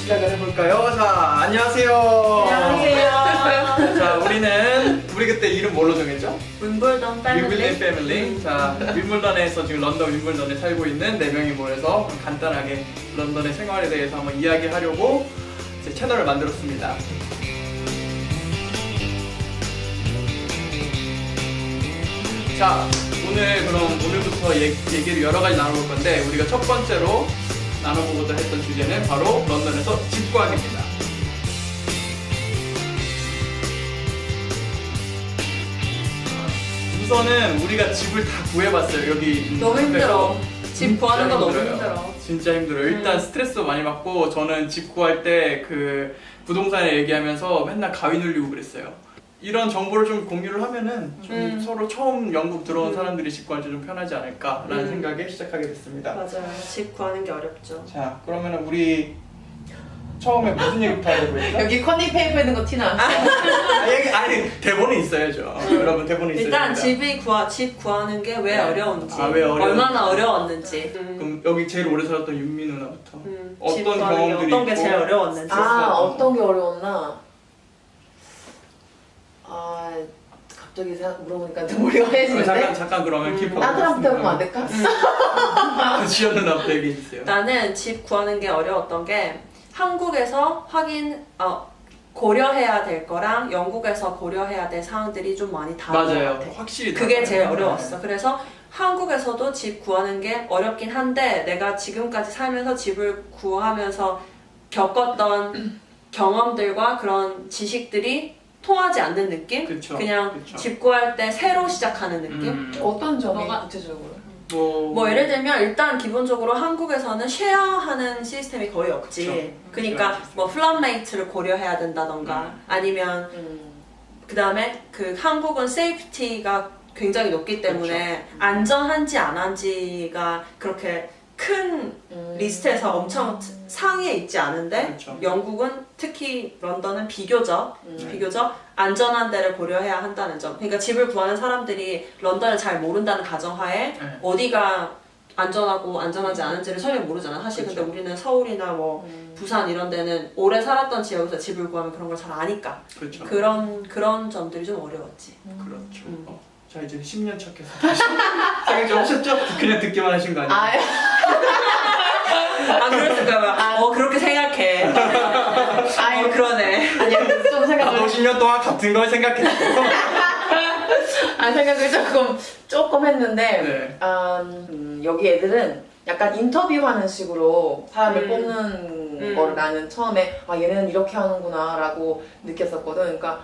시작을 해볼까요? 자, 안녕하세요. 안녕하세요. 자, 우리 그때 이름 뭘로 정했죠? 윈블던 패밀리. 윈블던 패밀리. 자, 윈블던에서 지금 런던 윈블던에 살고 있는 4명이 모여서 간단하게 런던의 생활에 대해서 한번 이야기하려고 제 채널을 만들었습니다. 자, 오늘부터 얘기를 여러 가지 나눠볼 건데, 우리가 첫 번째로 나눠보고자 했던 주제는 바로 런던에서 집 구하기입니다. 우선은 우리가 집을 다 구해봤어요. 여기 너무 힘들어. 집 구하는 거 너무 힘들어요. 힘들어. 진짜 힘들어요. 일단 스트레스 많이 받고, 저는 집 구할 때 그 부동산에 얘기하면서 맨날 가위 눌리고 그랬어요. 이런 정보를 좀 공유를 하면은 좀 서로 처음 영국 들어온 사람들이 집 구할 때 좀 편하지 않을까라는 생각에 시작하게 됐습니다. 맞아요. 집 구하는 게 어렵죠. 자, 그러면은 우리 처음에 무슨 얘기부터 하려고 했죠? 여기 컨디 페이퍼 있는 거 티나. 아니, 대본이 있어요. 여러분, 대본이 있어야 일단 됩니다. 집 구하는 게 왜 네. 어려운지, 왜 어려운지. 얼마나 어려웠는지, 그럼 여기 제일 오래 살았던 윤미 누나부터 집 어떤 구하는 게 경험들이 어떤 게 있고 제일 어려웠는지. 어떤 게 어려웠나? 갑자기 물어보니까 또 머리가 하얘지는데? 잠깐 그러면 킵하고 나한테부터 해보면 안 될까? 지연 누나부터 얘기해주세요. 나는 집 구하는 게 어려웠던 게 한국에서 고려해야 될 거랑 영국에서 고려해야 될 사항들이 좀 많이 다른 것 맞아요. 같아. 확실히 그게 달라요. 제일 어려웠어. 그래서 한국에서도 집 구하는 게 어렵긴 한데, 내가 지금까지 살면서 집을 구하면서 겪었던 경험들과 그런 지식들이 통하지 않는 느낌? 그쵸, 그냥 그쵸. 집 구할 때 새로 시작하는 느낌? 어떤 점이 너가- 구체적으로? 뭐 예를 들면 일단 기본적으로 한국에서는 쉐어하는 시스템이 거의 없지. 그쵸. 그러니까 그런 뭐 플랫메이트를 고려해야 된다던가 아니면 그 다음에 그 한국은 세이프티가 굉장히 높기 때문에 안전한지 안 한지가 그렇게 큰 리스트에서 엄청 상위에 있지 않은데, 그렇죠. 영국은 특히 런던은 비교적 안전한 데를 고려해야 한다는 점. 그러니까 집을 구하는 사람들이 런던을 잘 모른다는 가정하에 네. 어디가 안전하고 안전하지 않은지를 전혀 모르잖아. 사실 그렇죠. 근데 우리는 서울이나 뭐 부산 이런 데는 오래 살았던 지역에서 집을 구하면 그런 걸 잘 아니까. 그렇죠. 그런 점들이 좀 어려웠지. 그렇죠. 자, 이제 10년 차께서 다시 생각 좀 하셨죠? 그냥 듣기만 하신 거 아니에요? 안 그랬을까봐. 그렇게 생각해. 그러네. 아니야, 좀 생각을. 50년 동안 같은 걸 생각했고. 생각을 조금 했는데, 네. 여기 애들은 약간 인터뷰하는 식으로 사람을 뽑는 거를 나는 처음에 얘네는 이렇게 하는구나 라고 느꼈었거든. 그러니까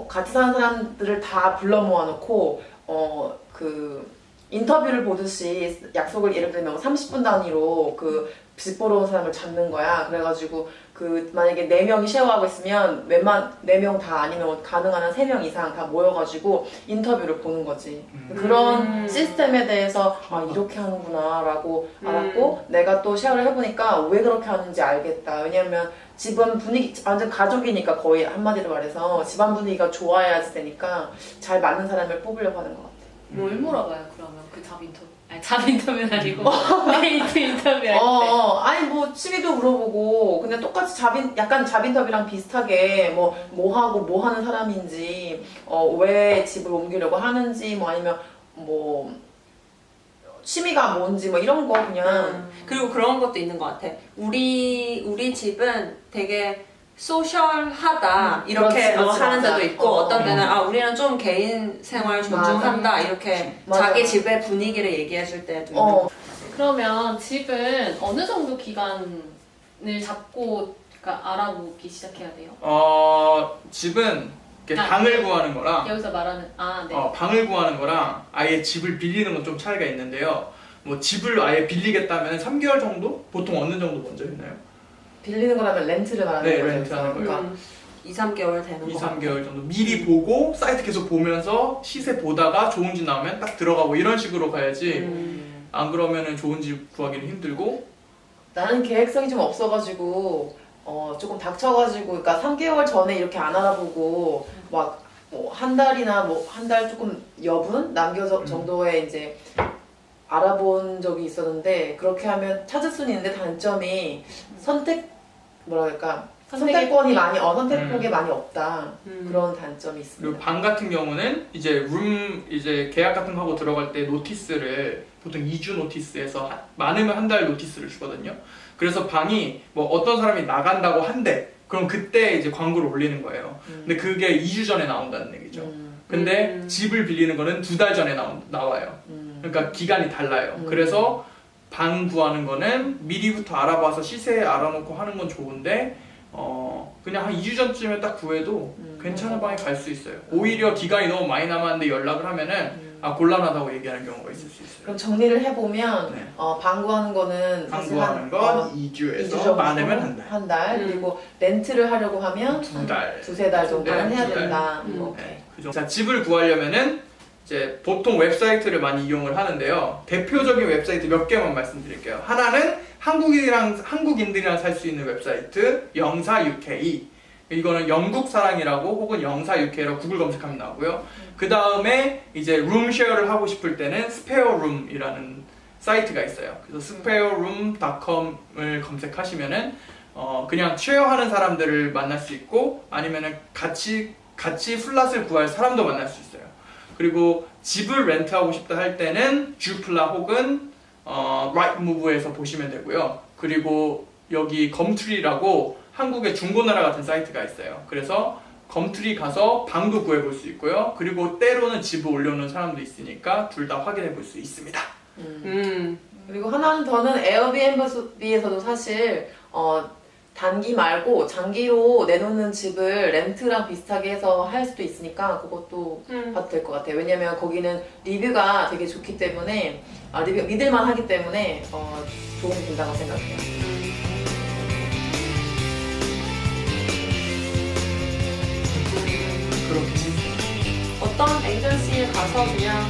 같이 사는 사람들을 다 불러 모아놓고 인터뷰를 보듯이 약속을 예를 들면 30분 단위로 집 보러 온 사람을 잡는 거야. 그래가지고 만약에 4명이 쉐어하고 있으면 4명 다 아니면 가능한 한 3명 이상 다 모여가지고 인터뷰를 보는 거지. 그런 시스템에 대해서 이렇게 하는구나 라고 알았고, 내가 또 쉐어를 해보니까 왜 그렇게 하는지 알겠다. 왜냐면 집은 분위기 완전 가족이니까, 거의 한마디로 말해서 집안 분위기가 좋아야지 되니까 잘 맞는 사람을 뽑으려고 하는 것 같아. 뭘 물어봐요 그러면 그 잡 인터뷰? 아니 잡 인터뷰는 아니고 데이트 인터뷰 할 때. 아니 뭐 취미도 물어보고, 근데 똑같이 약간 잡인터뷰랑 비슷하게 뭐 하고 뭐 하는 사람인지, 왜 집을 옮기려고 하는지, 뭐 아니면 뭐 취미가 뭔지 뭐 이런 거 그냥. 그리고 그런 것도 있는 것 같아. 우리 집은 되게 소셜하다 이렇게 그렇지, 하는 맞아. 데도 있고, 어떤 데는 우리는 좀 개인 생활 존중한다 이렇게 맞아. 자기 집의 분위기를 얘기해 줄 때도 있는 어. 그러면 집은 어느 정도 기간을 잡고 알아보기 시작해야 돼요? 집은 이렇게 아, 방을 구하는 거랑 여기서 말하는 네. 방을 구하는 거랑 아예 집을 빌리는 건 좀 차이가 있는데요. 뭐 집을 아예 빌리겠다면 3개월 정도? 보통 어느 정도 먼저 했나요? 빌리는 거라면 렌트를 말하는 네, 거죠. 렌트하는 거예요. 그러니까 2-3개월 되는 2, 거 같아. 3개월 정도 미리 보고 사이트 계속 보면서 시세 보다가 좋은 집 나오면 딱 들어가고 이런 식으로 가야지. 안 그러면은 좋은 집 구하기는 힘들고. 나는 계획성이 좀 없어가지고 조금 닥쳐가지고, 그러니까 3개월 전에 이렇게 안 알아보고 막 한 달이나 한 달 조금 여분 남겨서 정도에 이제 알아본 적이 있었는데, 그렇게 하면 찾을 수는 있는데 단점이 뭐랄까 선택의 선택권이 많이 선택폭이 많이 없다 그런 단점이 그리고 있습니다. 방 같은 경우는 이제 이제 계약 같은 거 하고 들어갈 때 노티스를 보통 2주 노티스에서 많으면 한 달 노티스를 주거든요. 그래서 방이 뭐 어떤 사람이 나간다고 한대. 그럼 그때 이제 광고를 올리는 거예요. 근데 그게 2주 전에 나온다는 얘기죠. 근데 집을 빌리는 거는 2달 전에 나와요. 그러니까 기간이 달라요. 그래서 방 구하는 거는 미리부터 알아봐서 시세 알아놓고 하는 건 좋은데 그냥 한 2주 전쯤에 딱 구해도 괜찮은 방에 갈 수 있어요. 오히려 기간이 너무 많이 남았는데 연락을 하면은 곤란하다고 얘기하는 경우가 있을 수 있어요. 그럼 정리를 해보면 네. 방구하는 거는 방 사실 구하는 건 2주에서 정도, 많으면 한 달. 한 달. 그리고 렌트를 하려고 하면 2달. 두세 달 정도는 네, 해야 2달. 된다. 오케이. 네, 그 정도. 자, 집을 구하려면은 이제 보통 웹사이트를 많이 이용을 하는데요. 대표적인 웹사이트 몇 개만 말씀드릴게요. 하나는 한국인들이랑 살 수 있는 웹사이트 영사 UK. 이거는 영국 사랑이라고 혹은 영사 UK라고 구글 검색하면 나오고요. 그 다음에 이제 룸쉐어를 하고 싶을 때는 스페어룸이라는 사이트가 있어요. 그래서 spareroom.com을 검색하시면은 그냥 쉐어하는 사람들을 만날 수 있고 아니면은 같이 플랫을 구할 사람도 만날 수 있어요. 그리고 집을 렌트하고 싶다 할 때는 주플라 혹은 라이트무브에서 보시면 되고요. 그리고 여기 검트리라고 한국의 중고나라 같은 사이트가 있어요. 그래서 검트리 가서 방도 구해볼 수 있고요. 그리고 때로는 집을 올려놓은 사람도 있으니까 둘 다 확인해볼 수 있습니다. 그리고 하나는 더는 에어비앤비에서도 사실 단기 말고 장기로 내놓는 집을 렌트랑 비슷하게 해서 할 수도 있으니까 그것도 봐도 될 것 같아요. 왜냐면 거기는 리뷰가 되게 좋기 때문에 리뷰가 믿을만 하기 때문에 도움이 된다고 생각해요. 그렇게 어떤 에이전시에 가서 그냥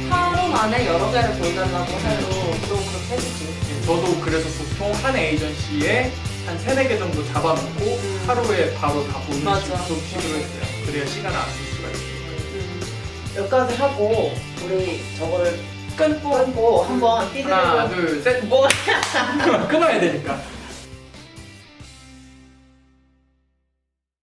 하루 만에 여러 개를 보여달라고 해도 또 그렇게 해주지. 저도 그래서 보통 한 에이전시에 한 3-4개 정도 잡아놓고 하루에 바로 다 보는 맞아. 식으로 했어요. 그래야 시간을 안 쓸 수가 있어요. 여기까지 하고 우리 저거를 끊고 한번 삐드를 하나, 둘, 셋! 끊어야 되니까.